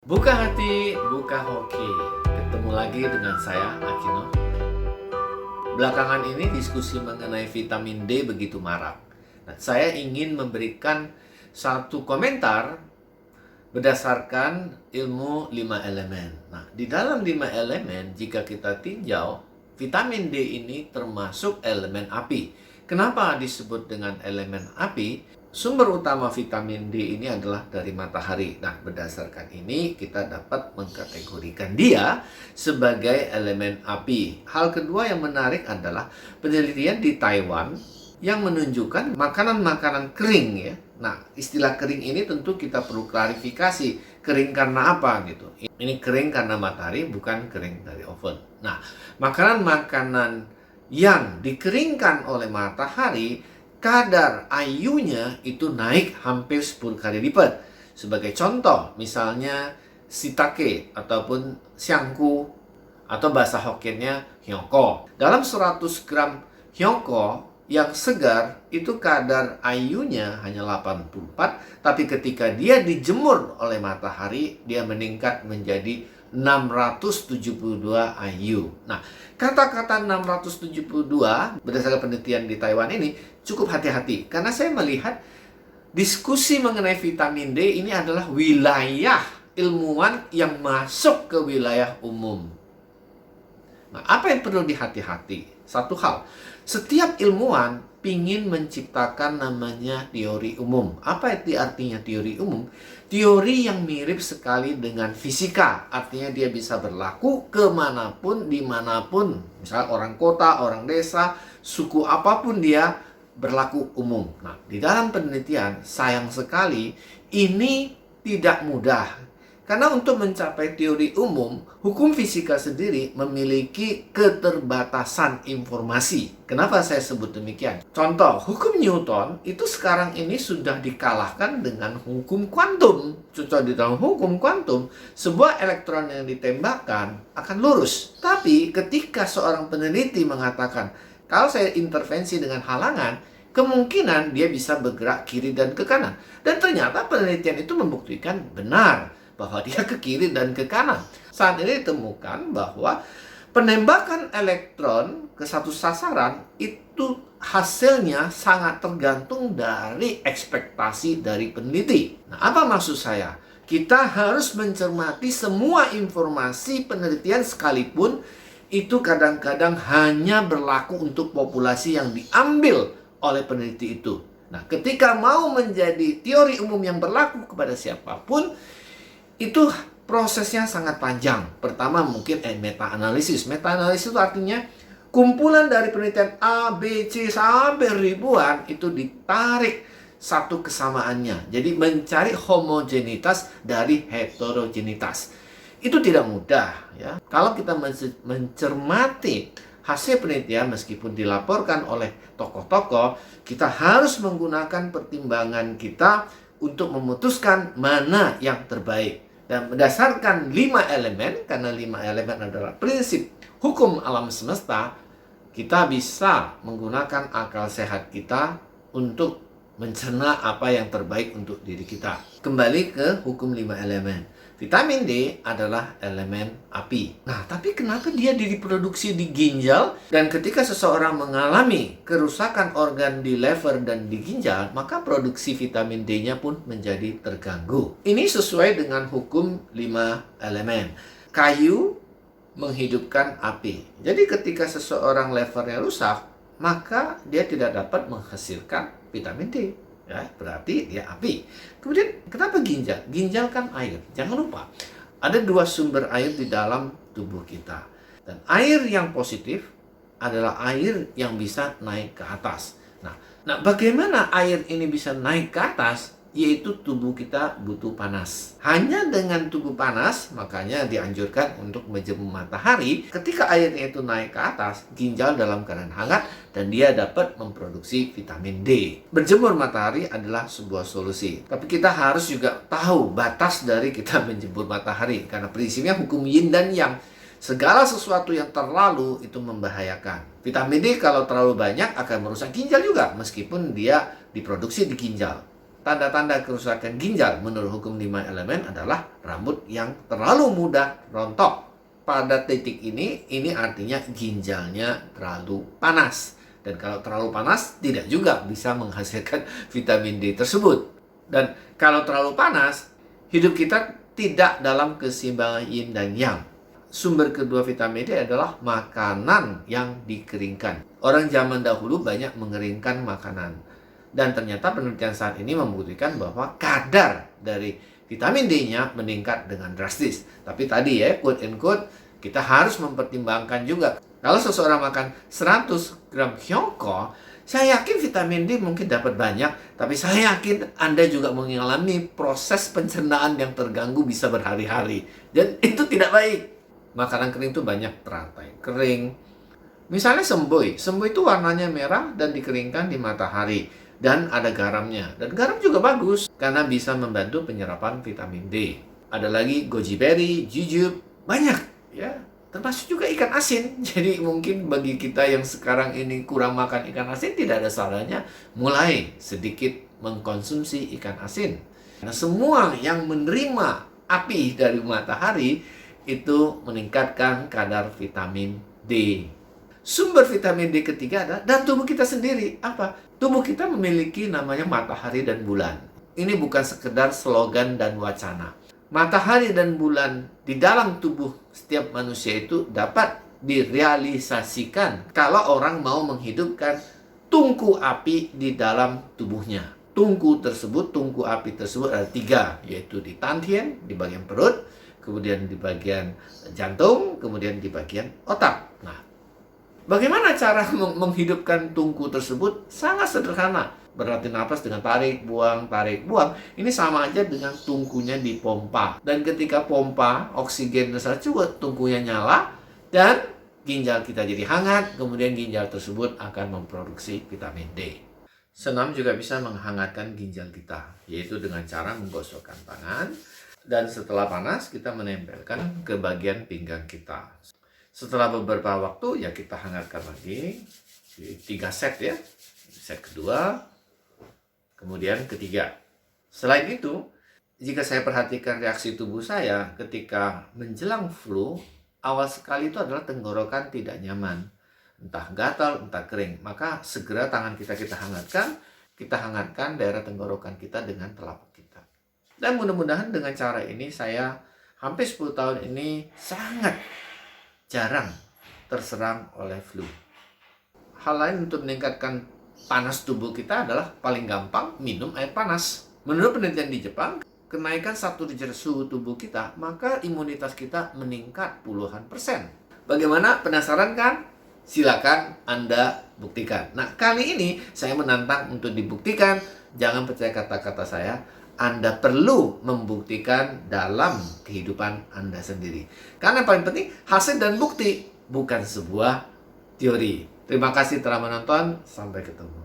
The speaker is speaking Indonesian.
Buka hati, buka hoki. Ketemu lagi dengan saya, Akino. Belakangan ini diskusi mengenai vitamin D begitu marak. Nah, saya ingin memberikan satu komentar berdasarkan ilmu 5 elemen. Nah, di dalam 5 elemen, jika kita tinjau, vitamin D ini termasuk elemen api. Kenapa disebut dengan elemen api? Sumber utama vitamin D ini adalah dari matahari. Nah, berdasarkan ini kita dapat mengkategorikan dia sebagai elemen api. Hal kedua yang menarik adalah penelitian di Taiwan yang menunjukkan makanan-makanan kering ya. Nah, istilah kering ini tentu kita perlu klarifikasi. Kering karena apa gitu. Ini kering karena matahari, bukan kering dari oven. Nah, makanan-makanan yang dikeringkan oleh matahari, kadar IU-nya itu naik hampir 10 kali lipat. Sebagai contoh, misalnya shiitake ataupun xiangku atau bahasa Hokkiennya hyoko. Dalam 100 gram hyoko yang segar, itu kadar IU-nya hanya 84, tapi ketika dia dijemur oleh matahari, dia meningkat menjadi 672 IU. Nah, kata-kata 672 berdasarkan penelitian di Taiwan ini cukup hati-hati, karena saya melihat diskusi mengenai vitamin D ini adalah wilayah ilmuwan yang masuk ke wilayah umum. Nah, apa yang perlu dihati-hati? Satu hal, setiap ilmuwan ingin menciptakan namanya teori umum. Apa itu artinya teori umum? Teori yang mirip sekali dengan fisika. Artinya dia bisa berlaku kemanapun, dimanapun. Misal orang kota, orang desa, suku apapun dia berlaku umum. Nah, di dalam penelitian, sayang sekali, ini tidak mudah. Karena untuk mencapai teori umum, hukum fisika sendiri memiliki keterbatasan informasi. Kenapa saya sebut demikian? Contoh, hukum Newton itu sekarang ini sudah dikalahkan dengan hukum kuantum. Contoh, di dalam hukum kuantum, sebuah elektron yang ditembakkan akan lurus. Tapi ketika seorang peneliti mengatakan, kalau saya intervensi dengan halangan, kemungkinan dia bisa bergerak kiri dan ke kanan. Dan ternyata penelitian itu membuktikan benar bahwa dia ke kiri dan ke kanan. Saat ini ditemukan bahwa penembakan elektron ke satu sasaran itu hasilnya sangat tergantung dari ekspektasi dari peneliti. Nah, apa maksud saya? Kita harus mencermati semua informasi penelitian sekalipun itu kadang-kadang hanya berlaku untuk populasi yang diambil oleh peneliti itu. Nah, ketika mau menjadi teori umum yang berlaku kepada siapapun, itu prosesnya sangat panjang. Pertama mungkin meta-analisis. Meta-analisis itu artinya kumpulan dari penelitian A, B, C sampai ribuan itu ditarik satu kesamaannya. Jadi mencari homogenitas dari heterogenitas. Itu tidak mudah ya. Kalau kita mencermati hasil penelitian meskipun dilaporkan oleh tokoh-tokoh, kita harus menggunakan pertimbangan kita untuk memutuskan mana yang terbaik. Dan berdasarkan 5 elemen, karena 5 elemen adalah prinsip hukum alam semesta, kita bisa menggunakan akal sehat kita untuk mencerna apa yang terbaik untuk diri kita. Kembali ke hukum 5 elemen. Vitamin D adalah elemen api. Nah, tapi kenapa dia diproduksi di ginjal? Dan ketika seseorang mengalami kerusakan organ di lever dan di ginjal, maka produksi vitamin D-nya pun menjadi terganggu. Ini sesuai dengan hukum 5 elemen. Kayu menghidupkan api. Jadi ketika seseorang levernya rusak, maka dia tidak dapat menghasilkan vitamin D. Ya, berarti dia api. Kemudian kenapa ginjal? Ginjal kan air. Jangan lupa, ada 2 sumber air di dalam tubuh kita. Dan air yang positif adalah air yang bisa naik ke atas. Nah, bagaimana air ini bisa naik ke atas? Yaitu tubuh kita butuh panas. Hanya dengan tubuh panas, makanya dianjurkan untuk menjemur matahari. Ketika airnya itu naik ke atas, ginjal dalam keadaan hangat dan dia dapat memproduksi vitamin D. Berjemur matahari adalah sebuah solusi. Tapi kita harus juga tahu batas dari kita menjemur matahari. Karena prinsipnya hukum yin dan yang. Segala sesuatu yang terlalu itu membahayakan. Vitamin D kalau terlalu banyak akan merusak ginjal juga, meskipun dia diproduksi di ginjal. Tanda-tanda kerusakan ginjal menurut hukum 5 elemen adalah rambut yang terlalu mudah rontok. Pada titik ini artinya ginjalnya terlalu panas. Dan kalau terlalu panas, tidak juga bisa menghasilkan vitamin D tersebut. Dan kalau terlalu panas, hidup kita tidak dalam keseimbangan yin dan yang. Sumber kedua vitamin D adalah makanan yang dikeringkan. Orang zaman dahulu banyak mengeringkan makanan. Dan ternyata penelitian saat ini membuktikan bahwa kadar dari vitamin D-nya meningkat dengan drastis. Tapi tadi ya, quote and quote, kita harus mempertimbangkan juga. Kalau seseorang makan 100 gram hyongko, saya yakin vitamin D mungkin dapat banyak, tapi saya yakin Anda juga mengalami proses pencernaan yang terganggu bisa berhari-hari. Dan itu tidak baik. Makanan kering itu banyak teratai kering. Misalnya sembui. Sembui itu warnanya merah dan dikeringkan di matahari. Dan ada garamnya. Dan garam juga bagus karena bisa membantu penyerapan vitamin D. Ada lagi goji berry, jujube, banyak ya. Termasuk juga ikan asin. Jadi mungkin bagi kita yang sekarang ini kurang makan ikan asin, tidak ada salahnya mulai sedikit mengkonsumsi ikan asin. Karena semua yang menerima api dari matahari itu meningkatkan kadar vitamin D. Sumber vitamin D ketiga adalah dan tubuh kita sendiri. Apa? Tubuh kita memiliki namanya matahari dan bulan. Ini bukan sekedar slogan dan wacana. Matahari dan bulan di dalam tubuh setiap manusia itu dapat direalisasikan kalau orang mau menghidupkan tungku api di dalam tubuhnya. Tungku api tersebut ada 3, yaitu di tantien, di bagian perut, kemudian di bagian jantung, kemudian di bagian otak. Nah, bagaimana cara menghidupkan tungku tersebut? Sangat sederhana. Berlatih napas dengan tarik, buang, tarik, buang. Ini sama aja dengan tungkunya dipompa. Dan ketika pompa, oksigen juga tungkunya nyala, dan ginjal kita jadi hangat, kemudian ginjal tersebut akan memproduksi vitamin D. Senam juga bisa menghangatkan ginjal kita, yaitu dengan cara menggosokkan tangan, dan setelah panas, kita menempelkan ke bagian pinggang kita. Setelah beberapa waktu, ya kita hangatkan lagi. 3 set ya. Set kedua, kemudian ketiga. Selain itu, jika saya perhatikan reaksi tubuh saya ketika menjelang flu, awal sekali itu adalah tenggorokan tidak nyaman. Entah gatal, entah kering. Maka segera tangan kita hangatkan daerah tenggorokan kita dengan telapak kita. Dan mudah-mudahan dengan cara ini saya hampir 10 tahun ini sangat jarang terserang oleh flu. Hal lain untuk meningkatkan panas tubuh kita adalah paling gampang minum air panas. Menurut penelitian di Jepang, kenaikan 1 derajat suhu tubuh kita, maka imunitas kita meningkat puluhan %. Bagaimana? Penasaran kan? Silakan Anda buktikan. Nah, kali ini saya menantang untuk dibuktikan. Jangan percaya kata-kata saya. Anda perlu membuktikan dalam kehidupan Anda sendiri. Karena yang paling penting, hasil dan bukti bukan sebuah teori. Terima kasih telah menonton. Sampai ketemu.